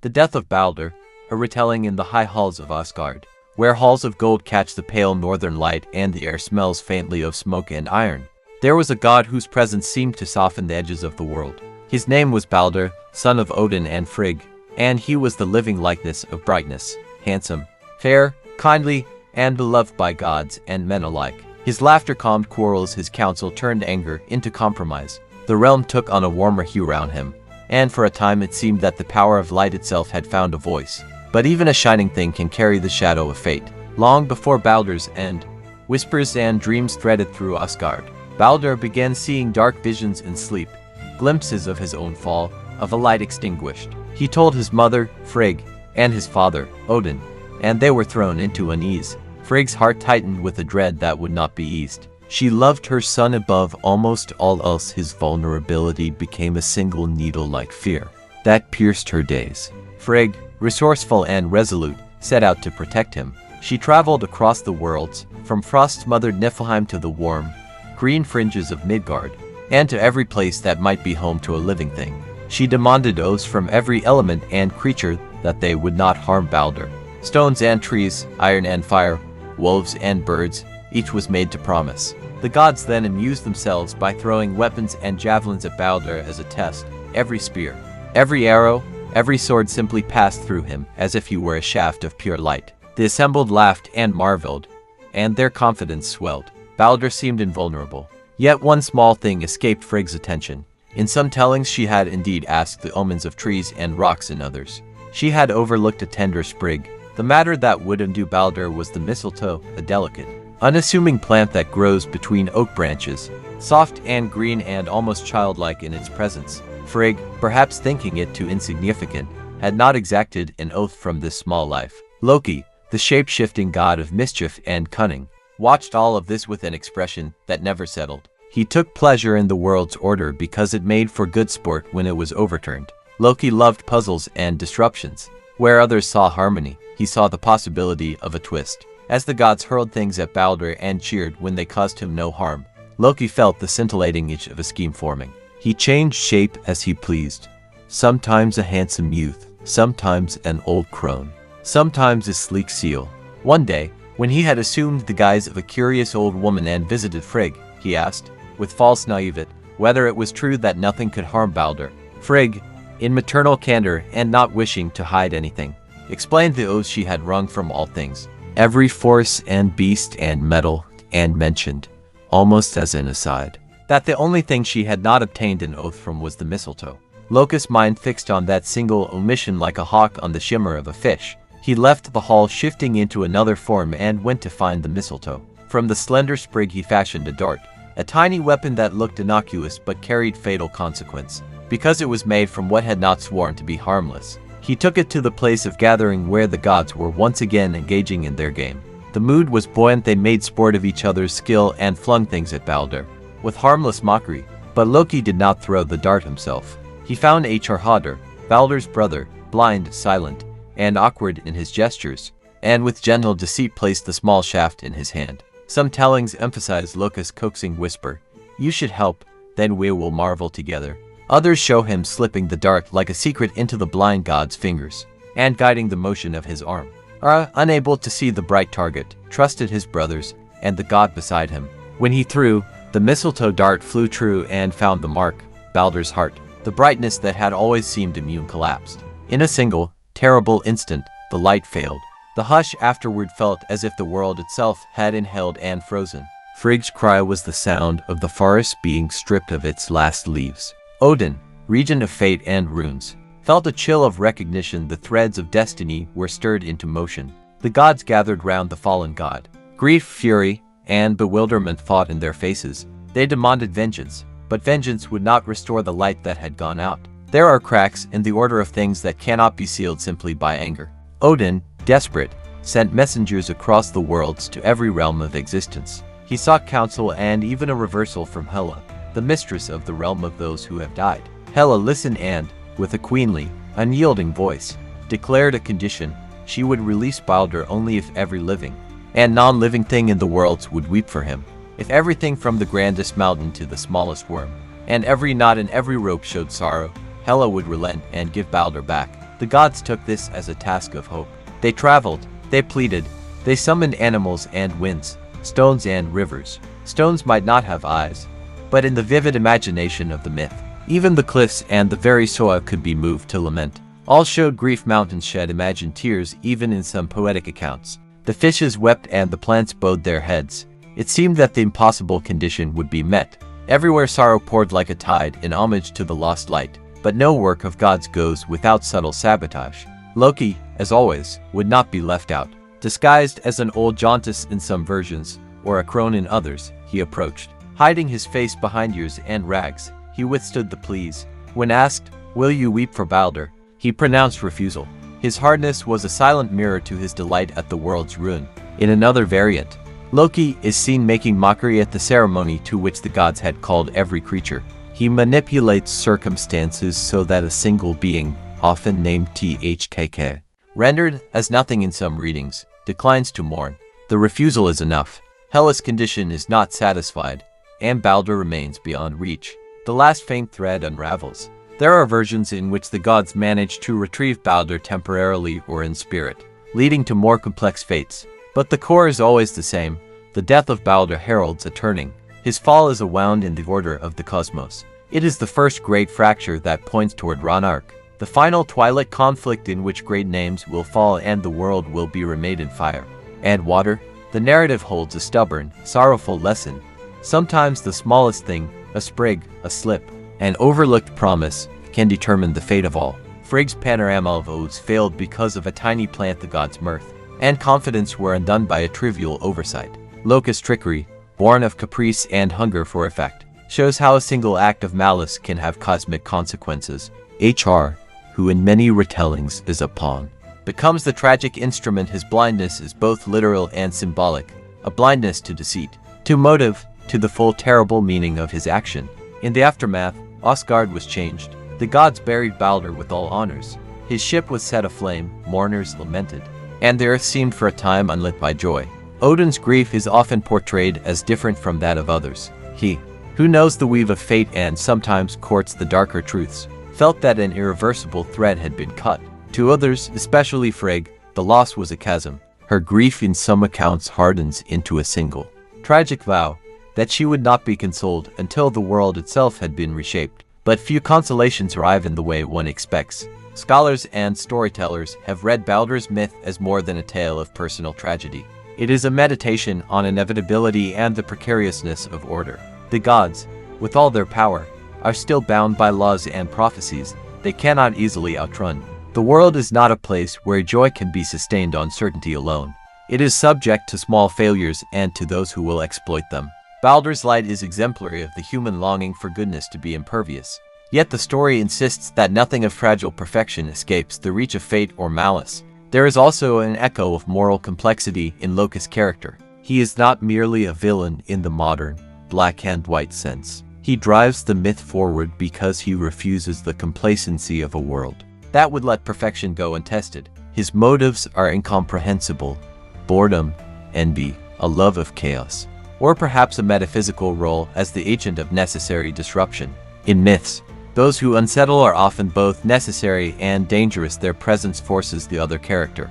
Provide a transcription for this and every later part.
The Death of Baldr, a retelling in the high halls of Asgard, where halls of gold catch the pale northern light and the air smells faintly of smoke and iron. There was a god whose presence seemed to soften the edges of the world. His name was Baldr, son of Odin and Frigg, and he was the living likeness of brightness, handsome, fair, kindly, and beloved by gods and men alike. His laughter calmed quarrels, his counsel turned anger into compromise. The realm took on a warmer hue around him, and for a time it seemed that the power of light itself had found a voice. But even a shining thing can carry the shadow of fate. Long before Baldr's end, whispers and dreams threaded through Asgard. Baldr began seeing dark visions in sleep, glimpses of his own fall, of a light extinguished. He told his mother, Frigg, and his father, Odin, and they were thrown into unease. Frigg's heart tightened with a dread that would not be eased. She loved her son above almost all else. His vulnerability became a single needle-like fear that pierced her days. Frigg, resourceful and resolute, set out to protect him. She traveled across the worlds, from frost-smothered Niflheim to the warm, green fringes of Midgard, and to every place that might be home to a living thing. She demanded oaths from every element and creature that they would not harm Baldr. Stones and trees, iron and fire, wolves and birds, each was made to promise. The gods then amused themselves by throwing weapons and javelins at Baldr as a test. Every spear, every arrow, every sword simply passed through him as if he were a shaft of pure light. The assembled laughed and marveled, and their confidence swelled. Baldr seemed invulnerable. Yet one small thing escaped Frigg's attention. In some tellings she had indeed asked the omens of trees and rocks in others. She had overlooked a tender sprig. The matter that would undo Baldr was the mistletoe, a delicate, unassuming plant that grows between oak branches, soft and green and almost childlike in its presence. Frigg, perhaps thinking it too insignificant, had not exacted an oath from this small life. Loki, the shape-shifting god of mischief and cunning, watched all of this with an expression that never settled. He took pleasure in the world's order because it made for good sport when it was overturned. Loki loved puzzles and disruptions. Where others saw harmony, he saw the possibility of a twist. As the gods hurled things at Baldr and cheered when they caused him no harm, Loki felt the scintillating itch of a scheme forming. He changed shape as he pleased. Sometimes a handsome youth, sometimes an old crone, sometimes a sleek seal. One day, when he had assumed the guise of a curious old woman and visited Frigg, he asked, with false naivete, whether it was true that nothing could harm Baldr. Frigg, in maternal candor and not wishing to hide anything, explained the oaths she had wrung from all things, every force and beast and metal, and mentioned, almost as an aside, that the only thing she had not obtained an oath from was the mistletoe. Loki's mind fixed on that single omission like a hawk on the shimmer of a fish. He left the hall shifting into another form and went to find the mistletoe. From the slender sprig he fashioned a dart, a tiny weapon that looked innocuous but carried fatal consequence, because it was made from what had not sworn to be harmless. He took it to the place of gathering where the gods were once again engaging in their game. The mood was buoyant, they made sport of each other's skill and flung things at Baldr, with harmless mockery. But Loki did not throw the dart himself. He found Harhadr, Baldr's brother, blind, silent, and awkward in his gestures, and with gentle deceit placed the small shaft in his hand. Some tellings emphasize Loki's coaxing whisper, "You should help, then we will marvel together." Others show him slipping the dart like a secret into the blind god's fingers, and guiding the motion of his arm. Unable to see the bright target, trusted his brothers, and the god beside him. When he threw, the mistletoe dart flew true and found the mark, Baldr's heart. The brightness that had always seemed immune collapsed. In a single, terrible instant, the light failed. The hush afterward felt as if the world itself had inhaled and frozen. Frigg's cry was the sound of the forest being stripped of its last leaves. Odin, regent of fate and runes, felt a chill of recognition. The threads of destiny were stirred into motion. The gods gathered round the fallen god. Grief, fury, and bewilderment fought in their faces. They demanded vengeance, but vengeance would not restore the light that had gone out. There are cracks in the order of things that cannot be sealed simply by anger. Odin, desperate, sent messengers across the worlds to every realm of existence. He sought counsel and even a reversal from Hela, the mistress of the realm of those who have died. Hela listened and, with a queenly, unyielding voice, declared a condition. She would release Baldr only if every living and non-living thing in the worlds would weep for him. If everything from the grandest mountain to the smallest worm, and every knot and every rope showed sorrow, Hela would relent and give Baldr back. The gods took this as a task of hope. They traveled, they pleaded, they summoned animals and winds, stones and rivers. Stones might not have eyes, but in the vivid imagination of the myth, even the cliffs and the very soil could be moved to lament. All showed grief, mountains shed imagined tears, even in some poetic accounts. The fishes wept and the plants bowed their heads. It seemed that the impossible condition would be met. Everywhere sorrow poured like a tide in homage to the lost light. But no work of God's goes without subtle sabotage. Loki, as always, would not be left out. Disguised as an old jauntus in some versions, or a crone in others, he approached. Hiding his face behind years and rags, he withstood the pleas. When asked, "Will you weep for Baldr?" he pronounced refusal. His hardness was a silent mirror to his delight at the world's ruin. In another variant, Loki is seen making mockery at the ceremony to which the gods had called every creature. He manipulates circumstances so that a single being, often named Thkk, rendered as nothing in some readings, declines to mourn. The refusal is enough. Hela's condition is not satisfied, and Baldr remains beyond reach. The last faint thread unravels. There are versions in which the gods manage to retrieve Baldr temporarily or in spirit, leading to more complex fates. But the core is always the same. The death of Baldr heralds a turning. His fall is a wound in the order of the cosmos. It is the first great fracture that points toward Ragnarök, the final twilight conflict in which great names will fall and the world will be remade in fire and water. The narrative holds a stubborn, sorrowful lesson. Sometimes the smallest thing, a sprig, a slip, an overlooked promise, can determine the fate of all. Frigg's panorama of odes failed because of a tiny plant. The gods' mirth and confidence were undone by a trivial oversight. Loki's trickery, born of caprice and hunger for effect, shows how a single act of malice can have cosmic consequences. Hr, who in many retellings is a pawn, becomes the tragic instrument. His blindness is both literal and symbolic, a blindness to deceit, to motive, to the full terrible meaning of his action. In the aftermath, Asgard was changed. The gods buried Baldr with all honors. His ship was set aflame, mourners lamented, and the earth seemed for a time unlit by joy. Odin's grief is often portrayed as different from that of others. He, who knows the weave of fate and sometimes courts the darker truths, felt that an irreversible thread had been cut. To others, especially Frigg, the loss was a chasm. Her grief in some accounts hardens into a single, tragic vow that she would not be consoled until the world itself had been reshaped. But few consolations arrive in the way one expects. Scholars and storytellers have read Baldr's myth as more than a tale of personal tragedy. It is a meditation on inevitability and the precariousness of order. The gods, with all their power, are still bound by laws and prophecies they cannot easily outrun. The world is not a place where joy can be sustained on certainty alone. It is subject to small failures and to those who will exploit them. Baldr's light is exemplary of the human longing for goodness to be impervious. Yet the story insists that nothing of fragile perfection escapes the reach of fate or malice. There is also an echo of moral complexity in Loki's character. He is not merely a villain in the modern, black and white sense. He drives the myth forward because he refuses the complacency of a world that would let perfection go untested. His motives are incomprehensible: boredom, envy, a love of chaos, or perhaps a metaphysical role as the agent of necessary disruption. In myths, those who unsettle are often both necessary and dangerous. Their presence forces the other character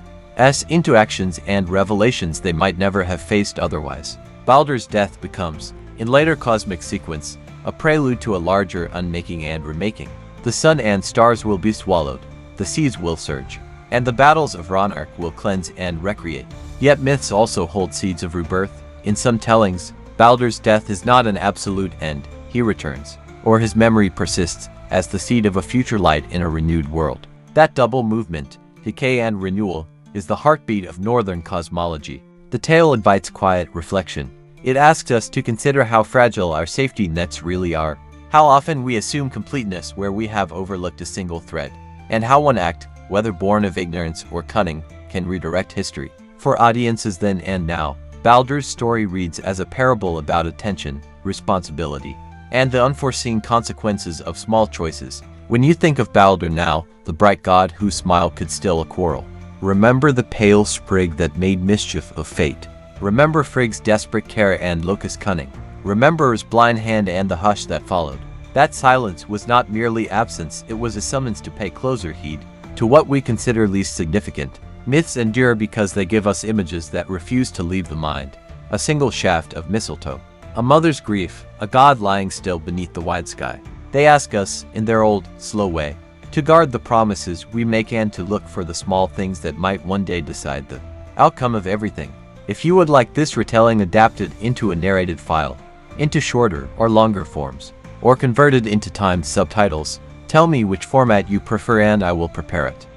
into actions and revelations they might never have faced otherwise. Baldr's death becomes, in later cosmic sequence, a prelude to a larger unmaking and remaking. The sun and stars will be swallowed, the seas will surge, and the battles of Ragnarök will cleanse and recreate. Yet myths also hold seeds of rebirth. In some tellings, Baldr's death is not an absolute end. He returns, or his memory persists, as the seed of a future light in a renewed world. That double movement, decay and renewal, is the heartbeat of northern cosmology. The tale invites quiet reflection. It asks us to consider how fragile our safety nets really are, how often we assume completeness where we have overlooked a single thread, and how one act, whether born of ignorance or cunning, can redirect history. For audiences then and now, Baldr's story reads as a parable about attention, responsibility, and the unforeseen consequences of small choices. When you think of Baldr now, the bright god whose smile could still a quarrel, remember the pale sprig that made mischief of fate. Remember Frigg's desperate care and Loki's cunning. Remember his blind hand and the hush that followed. That silence was not merely absence, it was a summons to pay closer heed. to what we consider least significant. Myths endure because they give us images that refuse to leave the mind. A single shaft of mistletoe, a mother's grief, a god lying still beneath the wide sky. They ask us, in their old, slow way, to guard the promises we make and to look for the small things that might one day decide the outcome of everything. If you would like this retelling adapted into a narrated file, into shorter or longer forms, or converted into timed subtitles, tell me which format you prefer and I will prepare it.